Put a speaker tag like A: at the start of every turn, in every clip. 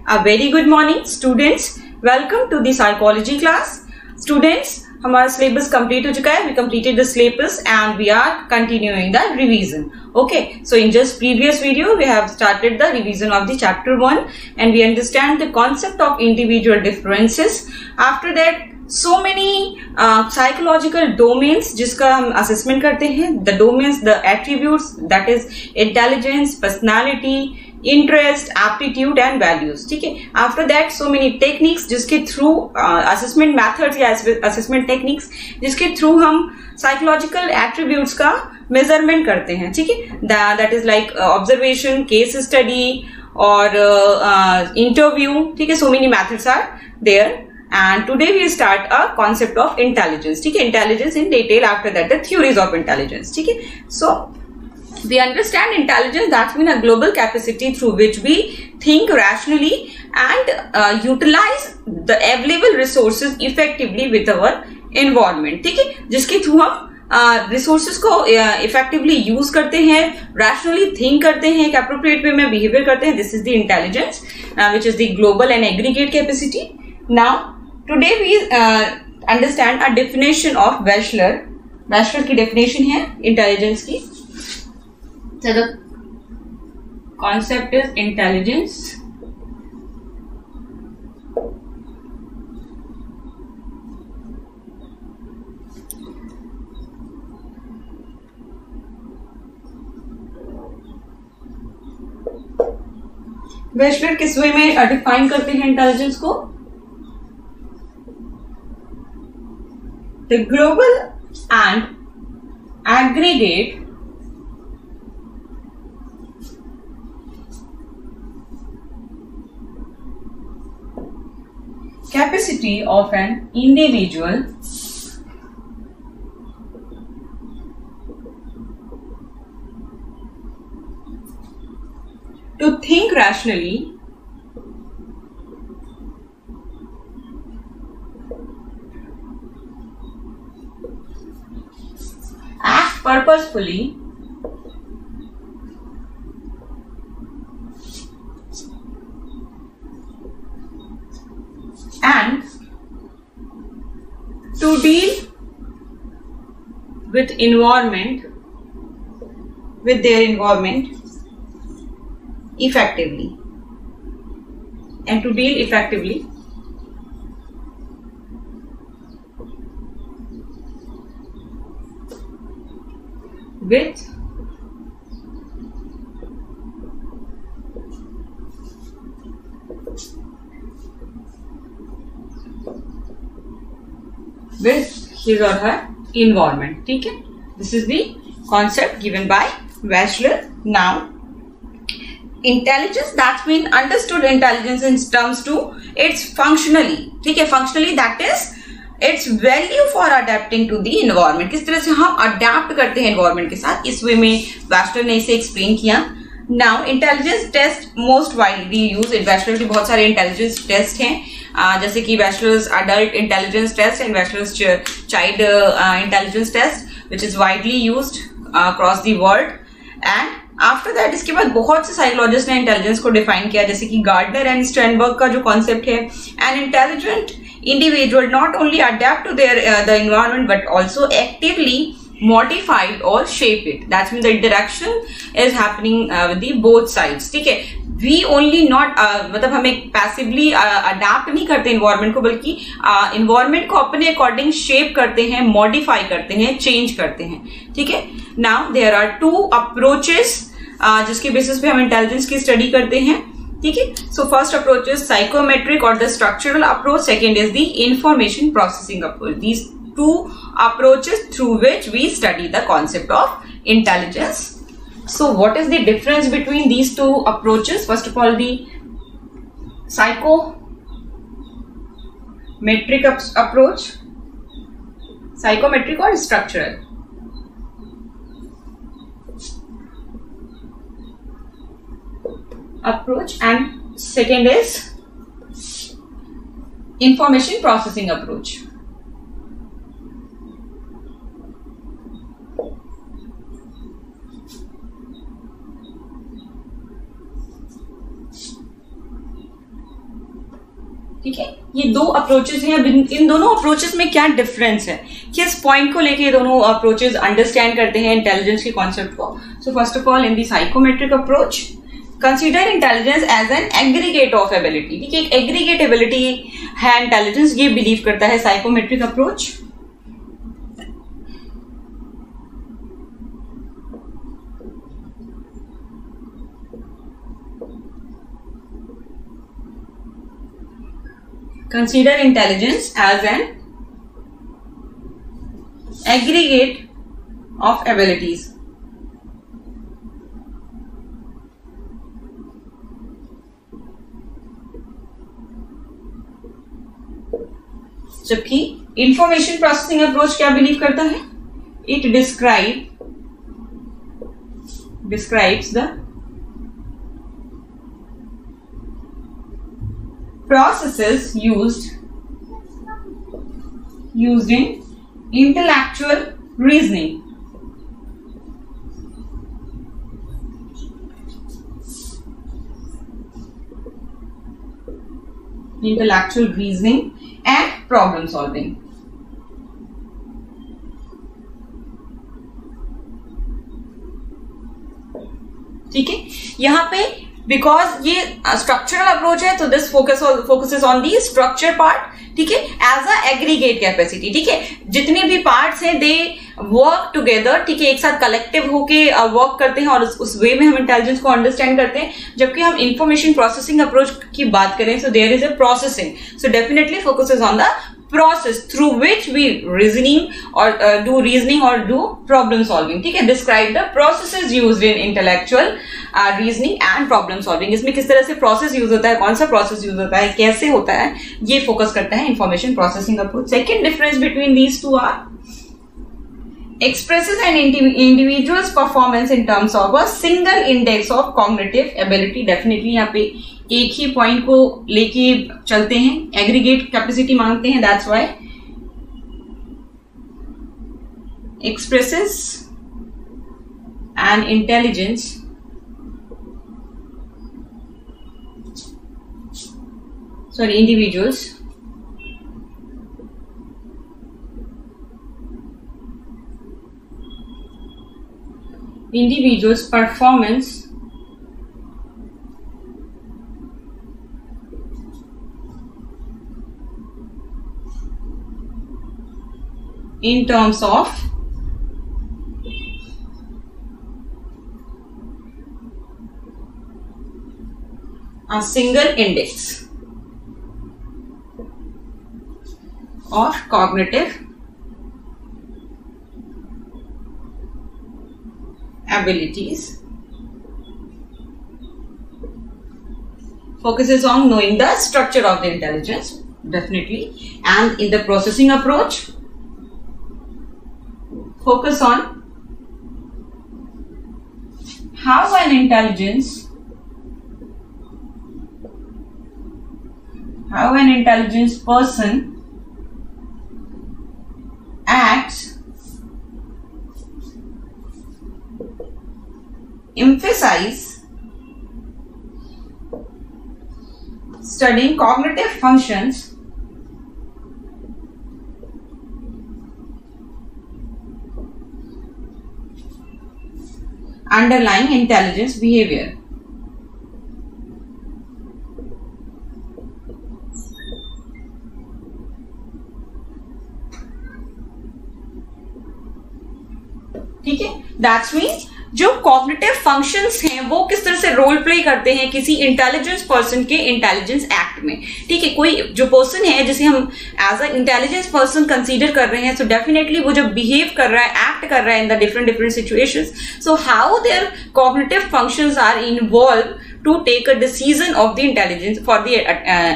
A: A very good morning students. Welcome to the psychology class. Students, हमारा syllabus complete हो चुका है. We completed the syllabus and we are continuing the revision. Okay. So in just previous video we have started the revision of the chapter 1 and we understand the concept of individual differences. After that so many psychological domains जिसका हम assessment करते हैं. The domains, the attributes, that is intelligence, personality, interest, aptitude and values. ठीक है. After that so many techniques जिसके through assessment methods या assessment techniques जिसके through हम psychological attributes का measurement करते हैं. ठीक है. That is like observation, case study और interview. ठीक है. So many methods are there. And today we start a concept of intelligence. ठीक है. Intelligence in detail. After that the theories of intelligence. ठीक है. So we understand intelligence, that's mean a global capacity through which we think rationally and utilize the available resources effectively with our environment. ठीक है. जिसके through हम resources को effectively use करते हैं, rationally think करते हैं, एक अप्रोप्रिएट वे में बिहेवियर करते हैं. This is the intelligence which is the global and aggregate capacity. Now today we understand a definition of Wechsler. Wechsler की डेफिनेशन है इंटेलिजेंस की. So the concept is intelligence. वेशलर किस वे में डिफाइन करते हैं इंटेलिजेंस को? The global and aggregate capacity of an individual to think rationally, act purposefully, and to deal with their environment effectively, and to deal effectively with his or her environment. ठीक है. This is the concept given by Weschler. Now intelligence, that's mean understood intelligence in terms to its functionally. ठीक है. Functionally that is its value for adapting to the environment. किस तरह से हम adapt करते हैं environment के साथ, इस वे में Weschler ने इसे explain किया. Now intelligence test most widely used. Weschler के बहुत सारे intelligence test हैं, जैसे कि Weschler's adult intelligence test and Weschler's child intelligence test which is widely used across the world. And after that इसके बाद बहुत से साइकोलॉजिस्ट ने इंटेलिजेंस को डिफाइन किया, जैसे कि गार्डनर एंड स्टर्नबर्ग का जो कॉन्सेप्ट है, an intelligent individual not only adapt to their the environment but also actively modified और shape it. That's mean the interaction is happening with the both sides. ठीक है. We only not मतलब हम एक passively adapt नहीं करते environment को, बल्कि इन्वायरमेंट को अपने अकॉर्डिंग शेप करते हैं, मॉडिफाई करते हैं, चेंज करते हैं. ठीक है. Now there are two approaches जिसके बेसिस पे हम इंटेलिजेंस की स्टडी करते हैं. ठीक है. So first approach is psychometric और the structural approach. Second is the information processing approach. These two approaches through which we study the concept of intelligence. So what is the difference between these two approaches? First of all, the psychometric approach, psychometric or structural. Approach, and second is information processing approach. ठीक है, ये दो approaches हैं। इन दोनों approaches में क्या difference है, किस पॉइंट को लेके ये दोनों अप्रोचेस अंडरस्टैंड करते हैं इंटेलिजेंस के कॉन्सेप्ट को। So first of all, in the psychometric approach, consider intelligence as an aggregate of ability. ठीक है, एक एग्रीगेट एबिलिटी है इंटेलिजेंस, ये बिलीव करता है psychometric approach. Consider intelligence as an aggregate of abilities. जबकि इंफॉर्मेशन प्रोसेसिंग अप्रोच क्या believe करता है, it describes the processes used in intellectual reasoning. Intellectual reasoning and problem solving. ठीक है, यहां पे बिकॉज ये स्ट्रक्चरल अप्रोच है तो this focuses on the structure part. ठीक है, एज अ एग्रीगेट कैपेसिटी। ठीक है, जितने भी पार्ट्स हैं दे वर्क टुगेदर। ठीक है, एक साथ कलेक्टिव होके वर्क करते हैं और उस वे में हम इंटेलिजेंस को अंडरस्टैंड करते हैं। जबकि हम इंफॉर्मेशन प्रोसेसिंग अप्रोच की बात करें, so there is a processing, so definitely focuses on the process through which we do reasoning or do problem solving. ठीक है, describe the processes used in intellectual reasoning and problem solving. इसमें किस तरह से process use होता है, कौन सा प्रोसेस यूज होता है, कैसे होता है, ये फोकस करता है information processing approach. Second difference between these two are expresses an individual's performance in terms of a single index of cognitive ability. Definitely यहाँ पे एक ही पॉइंट को लेके चलते हैं, एग्रीगेट कैपेसिटी मांगते हैं, that's why expresses an individual's performance in terms of a single index of cognitive abilities. Focuses on knowing the structure of the intelligence, definitely, and in the processing approach focus on how an intelligence person acts, emphasize studying cognitive functions underlying intelligence behavior. ठीक है, that's means जो cognitive functions हैं वो किस तरह से role play करते हैं किसी इंटेलिजेंस पर्सन के इंटेलिजेंस एक्ट में। ठीक है, कोई जो पर्सन है जिसे हम as a intelligence person consider कर रहे हैं, सो डेफिनेटली वो जब बिहेव कर रहा है, एक्ट कर रहा है in the different situations, so how their cognitive functions are involve to take a decision of the intelligence for the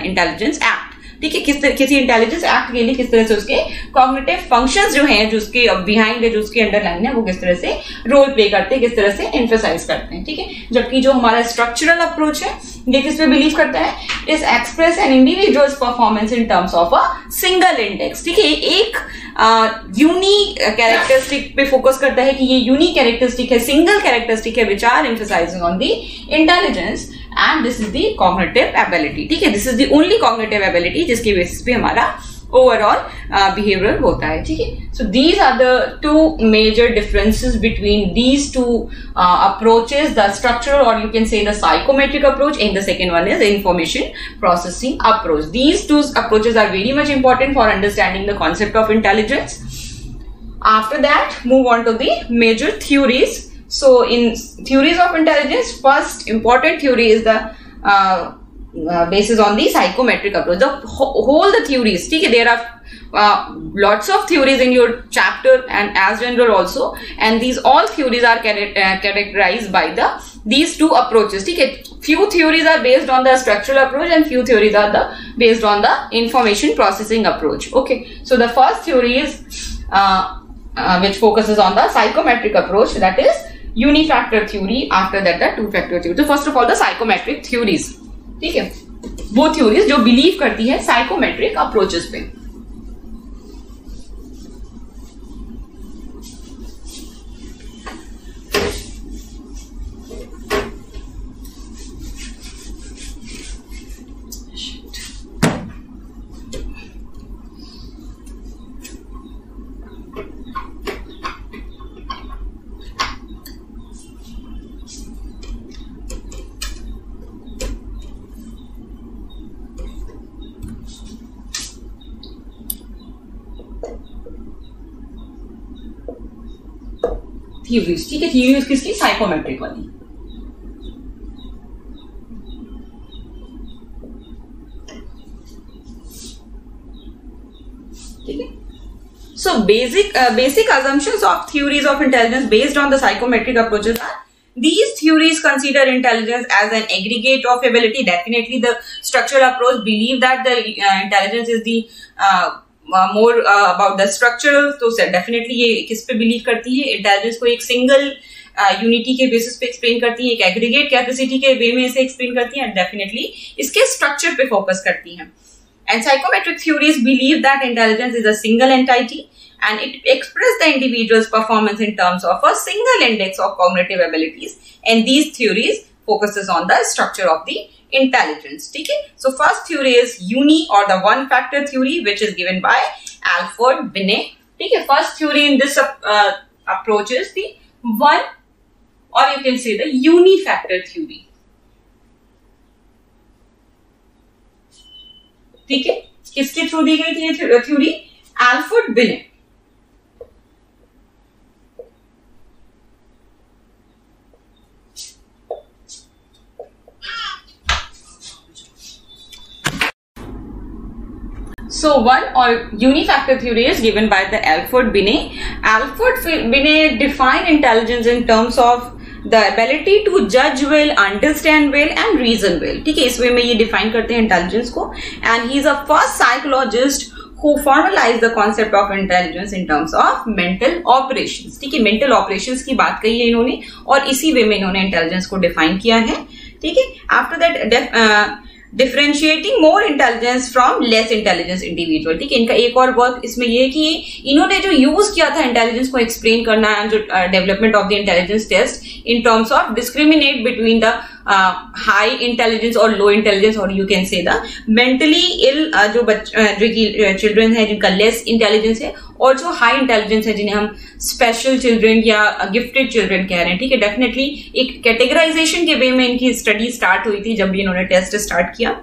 A: intelligence act. ठीक है, किसी इंटेलिजेंस एक्ट के लिए किस तरह से उसके कॉग्निटिव फंक्शंस जो हैं, जो उसके बिहाइंड है, जो उसके अंडरलाइन है, वो किस तरह से रोल प्ले करते हैं, किस तरह से एम्फेसाइज करते हैं। ठीक है, जबकि जो हमारा स्ट्रक्चरल अप्रोच है ये किस पे बिलीव करता है, is express an individuals performance in terms of a single index. ठीक है, एक यूनिक कैरेक्टरिस्टिक पे फोकस करता है कि ये यूनिक कैरेक्टरिस्टिक है, सिंगल कैरेक्टरिस्टिक है, which are emphasising on the intelligence and this is the cognitive ability. ठीक है, this is the only cognitive ability जिसके बेसिस पे हमारा ओवरऑल बिहेवियर होता है. ठीक है, so these are the two major differences between these two approaches, the structural और you can say the psychometric approach, and the second one is information processing approach. These two approaches are very much important for understanding the concept of intelligence. After that, move on to the major theories. So in theories of intelligence, first important theory is the basis on the psychometric approach. The whole the theories, ठीक है, there are lots of theories in your chapter and as general also, and these all theories are characterized by these two approaches. ठीक है, few theories are based on the structural approach and few theories are based on the information processing approach. Okay, so the first theory is which focuses on the psychometric approach, that is unifactor theory. After that the two-factor theory. So first of all the psychometric theories. ठीक है, वो theories जो believe करती है psychometric approaches पे. Theories. ठीक है, theories किसकी? साइकोमेट्रिक वाली. ठीक है, so basic assumptions of theories of intelligence based on the psychometric approaches are: these theories consider intelligence as an aggregate of ability. Definitely the structural approach believe that the intelligence is the more about the structural. तो definitely ये किस पे believe करती है? Intelligence को एक single unity के basis पे एक्सप्लेन करती है, एक एग्रीगेट कैपेसिटी के वे में से एक्सप्लेन करती है, एंड डेफिनेटली इसके स्ट्रक्चर पे फोकस करती है. And psychometric theories believe that intelligence is a single entity and it expresses the individual's performance in terms of a single index of cognitive abilities, and these theories focuses on the structure of the intelligence. ठीक है, so first theory is uni or the one factor theory, which is given by Alfred Binet. ठीक है, first theory in this approach is the one or you can say the uni factor theory. ठीक है, किसके through the गई थी ये theory? Alfred Binet. So one or unifactor theory is given by the Alfred Binet. Alfred Binet defined intelligence in terms of the ability to judge well, understand well and reason well. ठीक है, इस वे में ये define करते हैं intelligence को. And he is a first psychologist who formalized the concept of intelligence in terms of mental operations. ठीक है, mental operations की बात कही है इन्होंने और इसी वे में इन्होंने इंटेलिजेंस को डिफाइन किया है. ठीक है, after that differentiating more intelligence from less intelligence individual. ठीक है, इनका एक और वर्क इसमें ये कि इन्होंने जो यूज किया था इंटेलिजेंस को एक्सप्लेन करना, जो development of the intelligence test in terms of discriminate between the high intelligence और लो इंटेलिजेंस, और you can say the mentally ill जो चिल्ड्रन है जिनका लेस इंटेलिजेंस है, और जो हाई इंटेलिजेंस है जिन्हें हम स्पेशल चिल्ड्रन या गिफ्टेड चिल्ड्रन कह रहे हैं. ठीक है, डेफिनेटली एक कैटेगराइजेशन के वे में इनकी स्टडी स्टार्ट हुई थी जब भी इन्होंने टेस्ट स्टार्ट किया.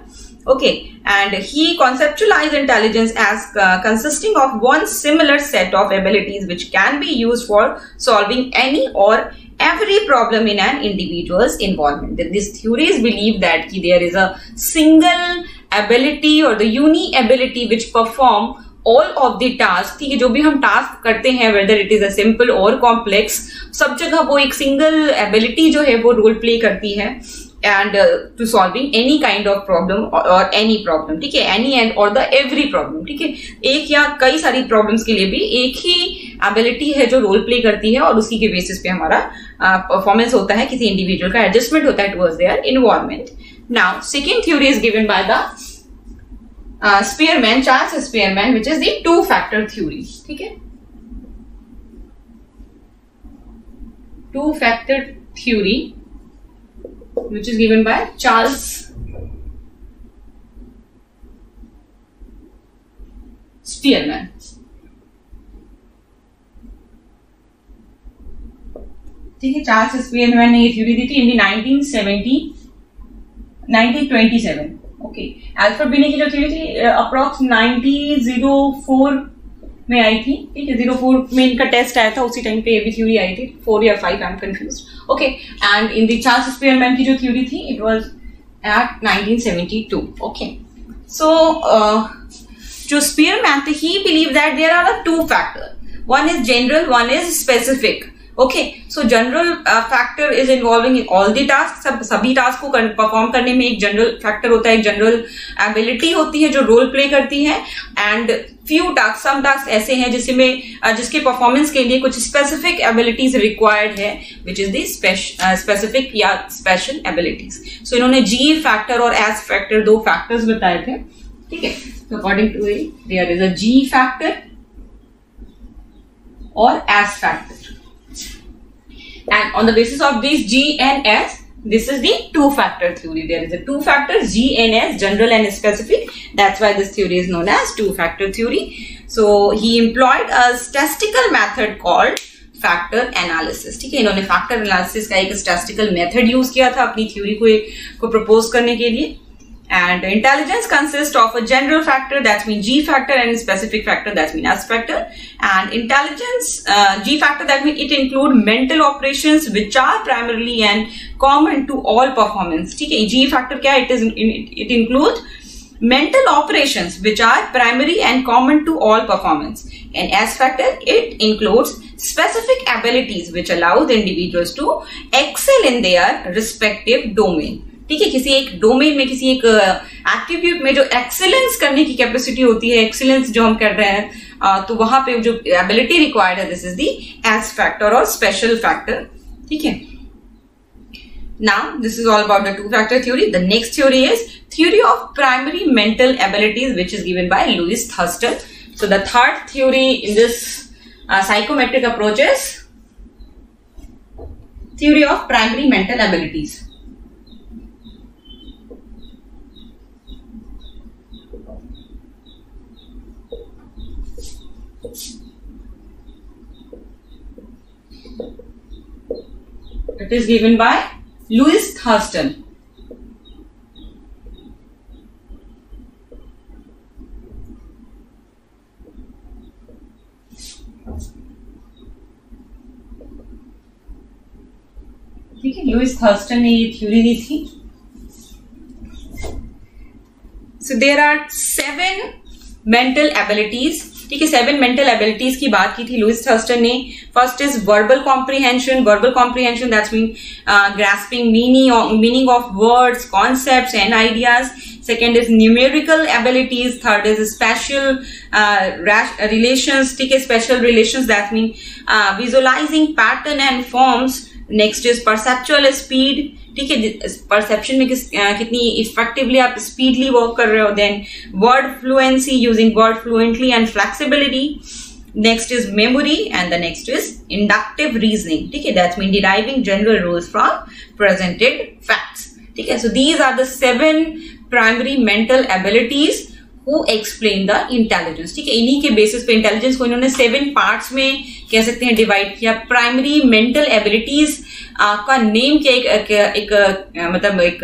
A: Okay, and he conceptualized intelligence as consisting of one similar set of abilities which can be used for solving any or every problem in an individual's involvement. These theories believe that there is a single ability or the unique ability which perform all of the tasks. ठीक है, जो भी हम task करते हैं whether it is a simple or complex, सब जगह वो एक सिंगल एबिलिटी जो है वो रोल प्ले करती है and to solving any kind of problem or any problem. ठीक है, any and or the every problem. ठीक है, एक या कई सारी प्रॉब्लम्स के लिए भी एक ही एबिलिटी है जो रोल प्ले करती है और उसी के बेसिस पे हमारा परफॉर्मेंस होता है, किसी इंडिविजुअल का एडजस्टमेंट होता है towards their environment. Now second theory is given by the Spearman, Charles Spearman, which is the two-factor theory. ठीक है, two-factor theory which is given by Charles Spearman. ठीक है, चार्ल्स स्पीयरमैन ने ये थ्योरी दी थी इन 1927. ओके, अल्फ्रेड बिने की जो थ्योरी थी अप्रॉक्स 1904 में आई थी. ठीक है, 04 में इनका टेस्ट आया था, उसी टाइम पे ये भी थ्योरी आई थी. 4 या 5, I am confused. Okay, and in the Charles Spearman की जो थ्योरी थी इट वाज एट 1972. ओके, सो जो स्पीयरमैन थे, he believed that there are 2 factors. One is general, one is specific. Okay, so general factor is involving in all the tasks. सभी task को perform करने में एक जनरल फैक्टर होता है, एक जनरल एबिलिटी होती है जो रोल प्ले करती है. And few task, some task ऐसे हैं जिसके परफॉर्मेंस के लिए कुछ स्पेसिफिक एबिलिटीज रिक्वायर्ड है, विच इज द स्पेसिफिक या स्पेशल एबिलिटीज. सो इन्होंने जी फैक्टर और एस फैक्टर 2 फैक्टर्स बताए थे. ठीक है, so according to it there is a G factor or S factor, and on the basis of these G and S, this is the 2 factor theory. There is a 2 factors, G and S, general and specific. That's why this theory is known as 2 factor theory. So he employed a statistical method called factor analysis. ठीक है, इन्होंने factor analysis का एक statistical method use किया था अपनी theory को propose करने के लिए. And intelligence consists of a general factor, that's mean G factor, and specific factor, that's mean S factor. And intelligence, G factor, that mean it include mental operations which are primarily and common to all performance. ठीक है, G factor क्या है? It includes mental operations which are primary and common to all performance. And S factor, it includes specific abilities which allow the individuals to excel in their respective domain. ठीक है, किसी एक domain में, किसी एक attribute में जो excellence करने की कैपेसिटी होती है, एक्सीलेंस जो हम कर रहे हैं, तो वहां पे जो एबिलिटी रिक्वायर्ड है, this is the S factor और स्पेशल फैक्टर. ठीक है, now this is all about the 2 factor theory. The next theory is theory of primary mental abilities, which is given by Louis Thurston. So the third theory in this psychometric approach is theory of primary mental abilities. It is given by Louis Thurston. ठीक है, Louis Thurston ने ये theory दी थी. So there are 7 mental abilities. ठीक है, 7 mental abilities की बात की थी लुइस थर्स्टन ने. First is verbal comprehension. Verbal comprehension, that's mean grasping meaning of words, concepts and ideas. Second is numerical abilities. Third is special relations. ठीक है, special relations, that's mean visualising pattern and forms. Next is perceptual speed. ठीक है, perception में कितनी effectively आप speedly work कर रहे हो. Then word fluency, using word fluently and flexibility. Next is memory and the next is inductive reasoning. ठीक है, that's mean deriving general rules from presented facts. ठीक है, so these are the 7 primary mental abilities who explain the intelligence. ठीक है, इन्हीं के basis पे intelligence को इन्होंने 7 पार्ट्स में कह सकते हैं डिवाइड किया. प्राइमरी मेंटल एबिलिटीज का नेम क्या, एक मतलब एक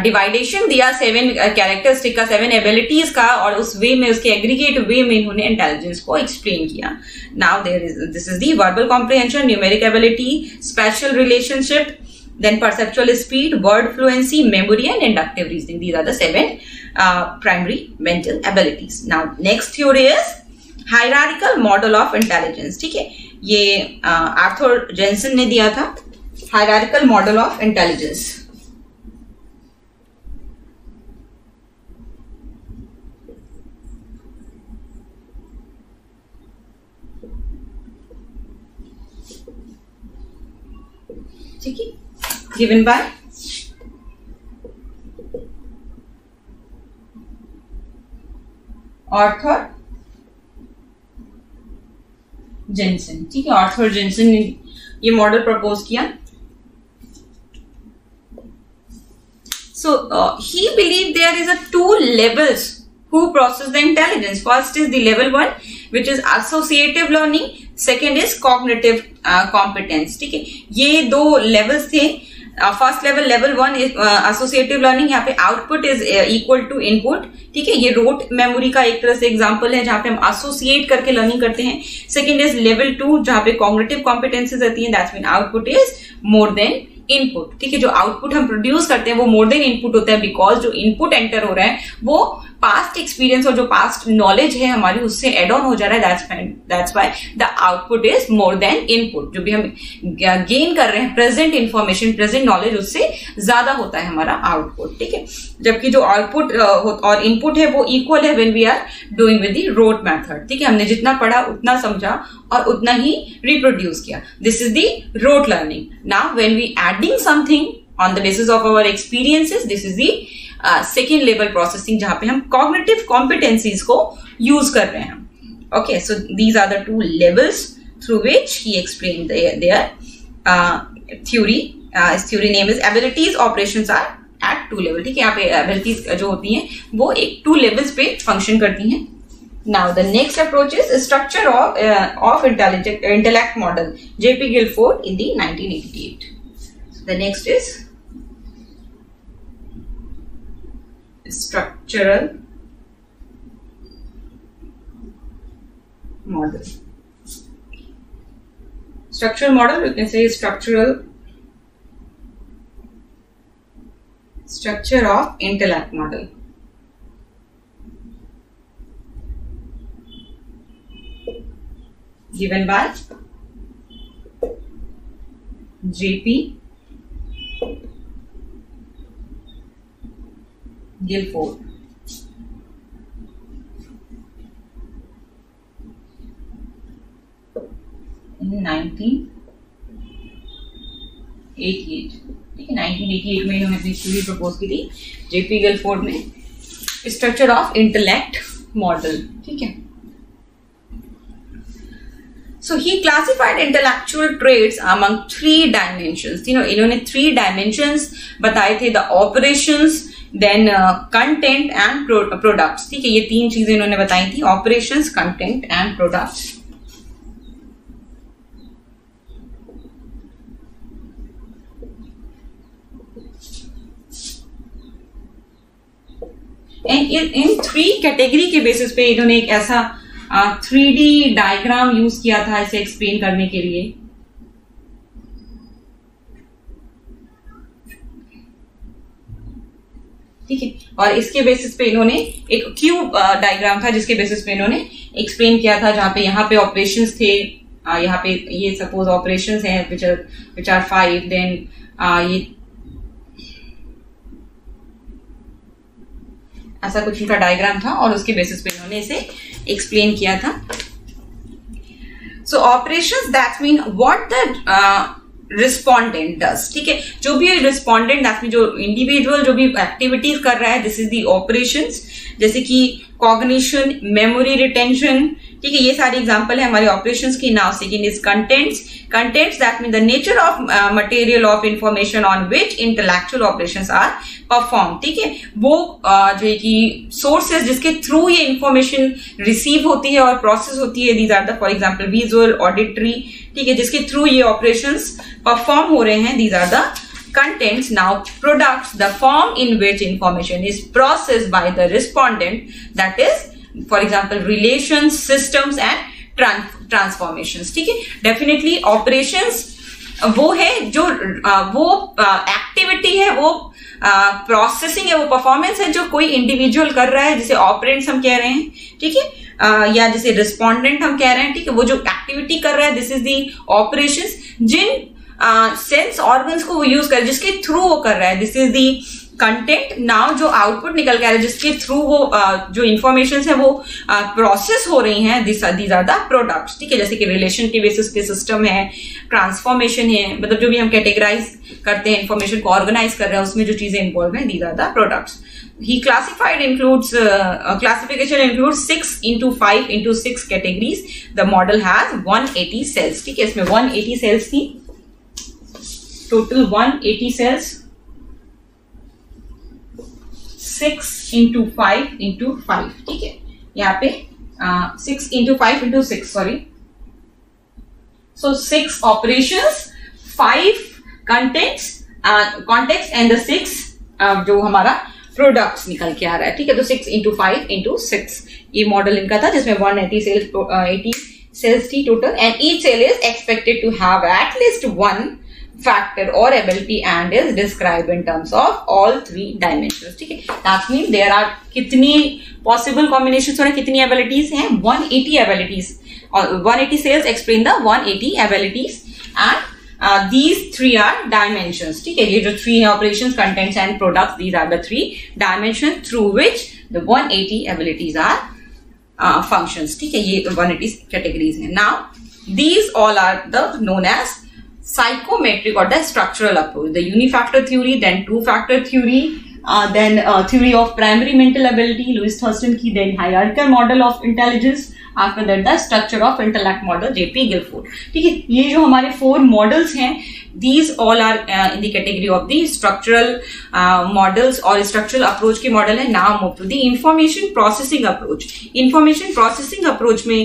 A: डिवाइडेशन दिया 7 कैरेक्टरिस्टिक का, 7 एबिलिटीज का, और उस वे में, उसके एग्रीगेट वे में इन्होंने इंटेलिजेंस को एक्सप्लेन किया. Now this is the verbal comprehension, numeric ability, special relationship, then perceptual speed, word fluency, memory and inductive reasoning. These are the 7 primary mental abilities. Now next theory is hierarchical model of intelligence. ठीक है, ये Arthur Jensen ने दिया था, hierarchical model of intelligence. ठीक है, given by Arthur Jensen. ठीक है, आर्थर जेनसन ने ये मॉडल प्रपोज किया. So he believed there is a 2 levels who process the intelligence. First is the level 1, which is associative learning. Second is cognitive competence. ठीक है, ये 2 levels थे. First level 1 is associative learning. यहाँ पे output is equal to input. ठीक है, ये road memory का एक तरह से एग्जांपल है जहां पे हम एसोसिएट करके लर्निंग करते हैं. सेकंड इज लेवल 2 जहां पे कॉग्निटिव कॉम्पिटेंसीज आती हैं. That's mean output is more than input. ठीक है, जो आउटपुट हम प्रोड्यूस करते हैं वो मोर देन इनपुट होता है, बिकॉज जो इनपुट एंटर हो रहा है वो पास्ट एक्सपीरियंस और जो पास्ट नॉलेज है हमारी उससे एड ऑन हो जा रहा है. That's why the output is more than input. जो भी हम गेन कर रहे हैं प्रेजेंट इंफॉर्मेशन, प्रेजेंट नॉलेज, उससे ज्यादा होता है हमारा आउटपुट. ठीक है, जबकि जो आउटपुट और इनपुट है वो इक्वल है when we are doing with the rote method. ठीक है, हमने जितना पढ़ा उतना समझा और उतना ही रिप्रोड्यूस किया. This is the rote learning. Now when we adding something on the basis of our experiences, this is the second level processing जहां पे हम कॉग्निटिव कॉम्पिटेंसीज को यूज कर रहे हैं. Okay, so these are the 2 levels through which he explained their theory. His theory name is abilities operations are at 2 level. ठीक है, यहाँ पे abilities जो होती हैं वो एक 2 levels पे फंक्शन करती हैं. Now the next approach is structure of intellect model, J.P. Guilford in the 1988. The next is structural model. Structural model, you can say structure of intellect model. Given by J.P. Guilford. In 1988. ठीक है, 1988 में इन्होंने अपनी theory propose की थी JP Guilford ने, structure of intellect model. ठीक है, so he classified intellectual traits among 3 dimensions. इन्होंने 3 dimensions बताए थे, the operations, then content and products. ठीक है, ये 3 चीजें इन्होंने बताई थी, operations, content and products. And in 3 category के बेसिस पे इन्होंने एक ऐसा 3D डायग्राम यूज किया था इसे एक्सप्लेन करने के लिए. ठीक है, और इसके बेसिस पे इन्होंने एक क्यूब डायग्राम था जिसके बेसिस पे इन्होंने एक्सप्लेन किया था, जहां पे यहाँ पे ऑपरेशंस थे, यहाँ पे ये सपोज ऑपरेशंस हैं विच आर 5, देन ये ऐसा कुछ इनका डायग्राम था और उसके बेसिस पे इन्होंने इसे एक्सप्लेन किया था. So operations that mean what the respondent does. ठीक है, जो भी रिस्पोंडेंट दैट मीन जो इंडिविजुअल जो भी एक्टिविटीज कर रहा है, दिस इज द ऑपरेशंस. जैसे कि कॉग्निशन, मेमोरी रिटेंशन. ठीक है, ये सारे एग्जांपल है हमारे ऑपरेशंस की. Now second is contents. Contents that mean the nature of material of information on which intellectual operations are perform. ठीक है, वो जो है कि सोर्सेज जिसके थ्रू ये इंफॉर्मेशन रिसीव होती है और प्रोसेस होती है, these are the for example visual, auditory. ठीक है, जिसके थ्रू ये ऑपरेशंस परफॉर्म हो रहे हैं, these are the contents. Now products, the form in which information is processed by the respondent, that is for example relations, systems and transformations. ठीक है, definitely operations वो है जो वो एक्टिविटी है, वो प्रोसेसिंग है, वो परफॉर्मेंस है जो कोई इंडिविजुअल कर रहा है, जिसे ऑपरेंट्स हम कह रहे हैं. ठीक है, या जिसे रिस्पोंडेंट हम कह रहे हैं. ठीक है, वो जो एक्टिविटी कर रहा है, दिस इज दी ऑपरेशंस. जिन सेंस ऑर्गन्स को वो यूज कर, जिसके थ्रू वो कर रहा है, this is the content. Now जो आउटपुट निकल के आ रहा है, जिसके थ्रू वो जो इंफॉर्मेशन है वो प्रोसेस हो रही हैं, दीज आर द प्रोडक्ट्स. ठीक है, जैसे कि रिलेशन के बेसिस पे सिस्टम है, ट्रांसफॉर्मेशन है, मतलब जो भी हम कैटेगराइज करते हैं, इंफॉर्मेशन को ऑर्गेनाइज कर रहे हैं, उसमें जो चीजें इंवॉल्व हैं, these are the products. He classified includes classification includes 6 into 5 into 6 categories. The model has 180 cells. ठीक है, इसमें 180 cells थी, टोटल 180 cells. 6 into 5 into 5, ठीक है, यहाँ पे 6 into 5 into 6, sorry, so 6 operations, 5 contexts and the 6 जो हमारा प्रोडक्ट्स निकल के आ रहा है, ठीक है। तो 6 into 5 into 6 ये मॉडल इनका था, जिसमें 180 सेल्स थी total, and each cell is expected to have at least one factor और ability and is describe in terms of all 3 dimensions, ठीक है। दैट मीन देयर आर कितनी पॉसिबल कॉम्बिनेशंस और कितनी एबिलिटीज हैं, 180 एबिलिटीज, और 180 cells explain the 180 abilities, and these 3 are dimensions, ठीक है। ये जो 3 है, operations, contents and products, these are the 3 dimensions through which the 180 abilities are functions, ठीक है। ये 180 categories हैं। Now these all are the known as psychometric or the structural approach, the unifactor theory, then two-factor theory, then theory of primary mental ability, Louis Thurston की, then hierarchical model of intelligence, after that the structure of intellect model, J.P. Guilford, ठीक है। ये जो हमारे 4 models हैं, these all are in the category of the structural models और structural approach के model है। Now move to the information processing approach. Information processing approach में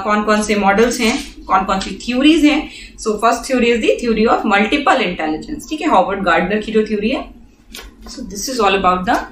A: कौन कौन से मॉडल्स हैं, कौन कौन सी थ्योरीज हैं। So first theory is the theory of multiple intelligence, ठीक है, हॉवर्ड गार्डनर की जो थ्योरी है। So this is all about the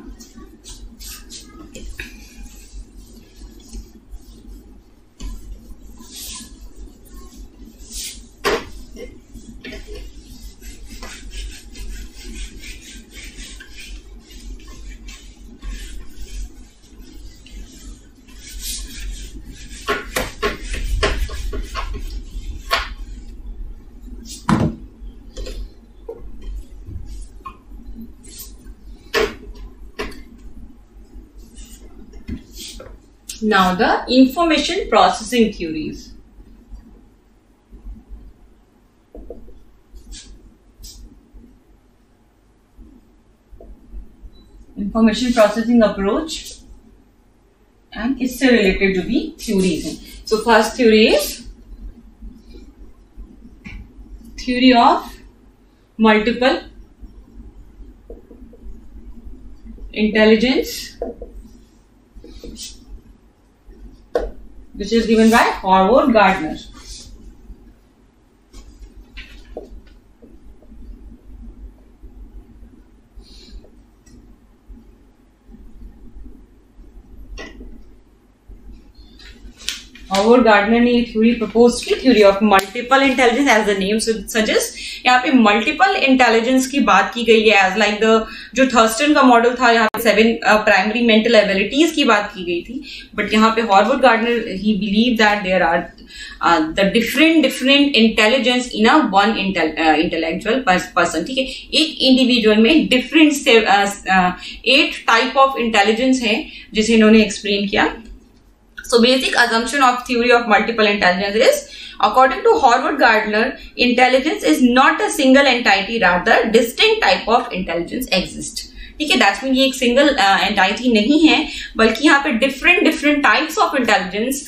A: now the information processing theories. Information processing approach and इससे related जो भी theories हैं. So first theory is theory of multiple intelligence, which is given by Howard Gardner. Howard Gardner ने ये theory propose की, theory of multiple intelligence, as the name suggest. यहाँ पे multiple intelligence की बात की गई है, एज लाइक द जो थर्स्टन का मॉडल था, यहाँ पे 7 प्राइमरी मेंटल एबिलिटीज की बात की गई थी। बट यहाँ पे हॉवर्ड गार्डनर ही believe that there are the different intelligence in a one intellectual person, ठीक है। एक इंडिविजुअल में डिफरेंट 8 टाइप ऑफ इंटेलिजेंस है, जिसे इन्होंने एक्सप्लेन किया। So basic assumption of theory of multiple intelligence is, according to Howard Gardner, intelligence is not a single entity, rather distinct type of intelligence exist, ठीक है। That's mean ये एक single entity नहीं है, बल्कि यहाँ पे डिफरेंट टाइप्स ऑफ इंटेलिजेंस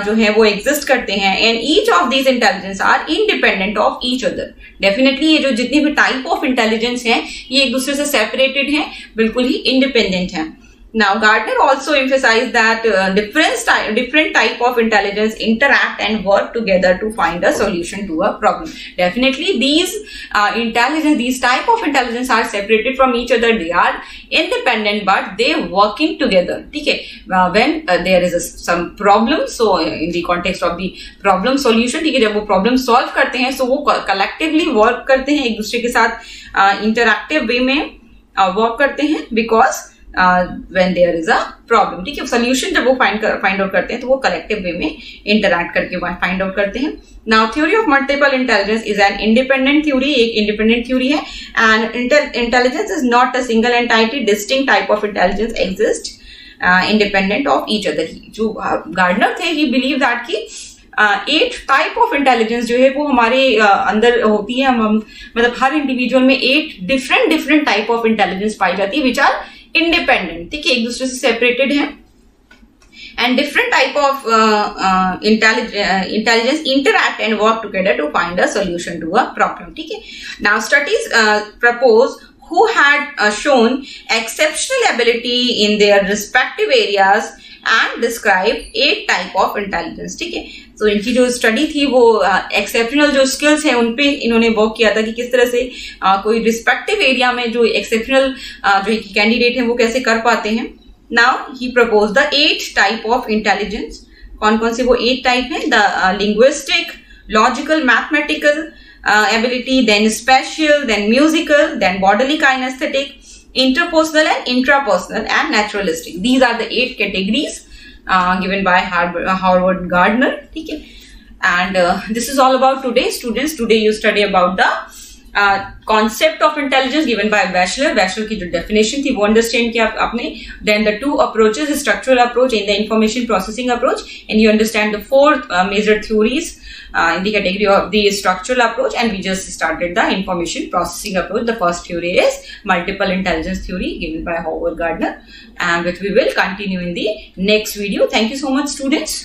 A: जो है वो एग्जिस्ट करते हैं, and each of these intelligence are independent of each other. Definitely ये जो जितनी भी टाइप ऑफ इंटेलिजेंस है, ये एक दूसरे से सेपरेटेड है, बिल्कुल ही इंडिपेंडेंट है। Now Gardner also emphasized that different type of intelligence interact and work together to find a solution to a problem. Definitely these type of intelligence are separated from each other. They are independent, but they working together, ठीक है। When there is some problem, so in the context of the problem solution, ठीक है, जब वो problem solve करते हैं, so वो collectively work करते हैं, एक दूसरे के साथ interactive way में work करते हैं, because when there is a problem, ठीक है। सोल्यूशन जब वो फाइंड आउट करते हैं, तो वो कलेक्टिव वे में इंटरैक्ट करके फाइंड आउट करते हैं। Now theory of multiple intelligence is an independent theory, एक इंडिपेंडेंट थ्योरी है, and intelligence is not a single entity, distinct type of intelligence exist independent of each other. जो gardener थे, ही believe that की 8 type of intelligence जो है वो हमारे अंदर होती है, हम मतलब हर इंडिविजुअल में 8 डिफरेंट टाइप ऑफ इंटेलिजेंस पाई जाती है, विच आर इंडिपेंडेंट, ठीक है, एक दूसरे से सेपरेटेड है, and different type of intelligence interact and work together to find a solution to a problem, ठीक है। Now studies propose who had shown exceptional ability in their respective areas and describe 8 type of intelligence. ठीक है, तो इनकी जो study थी वो exceptional जो स्किल्स हैं उन पे इन्होंने वर्क किया था कि किस तरह से कोई रिस्पेक्टिव एरिया में जो एक्सेप्शनल जो कैंडिडेट हैं वो कैसे कर पाते हैं. Now he propose the 8 type of intelligence. कौन कौन से वो 8 टाइप हैं? The linguistic, logical, mathematical ability, then spatial, then musical, then bodily kinesthetic, interpersonal and intrapersonal, and naturalistic. These are the 8 categories given by Howard Gardner. Okay? And this is all about today, students. Today you study about the concept of intelligence given by Batchelor. Batchelor की जो definition थी वो understand किया आपने. Then the 2 approaches, the structural approach and the information processing approach, and you understand the 4 major theories in the category of the structural approach, and we just started the information processing approach. The first theory is multiple intelligence theory given by Howard Gardner, and which we will continue in the next video. Thank you so much, students.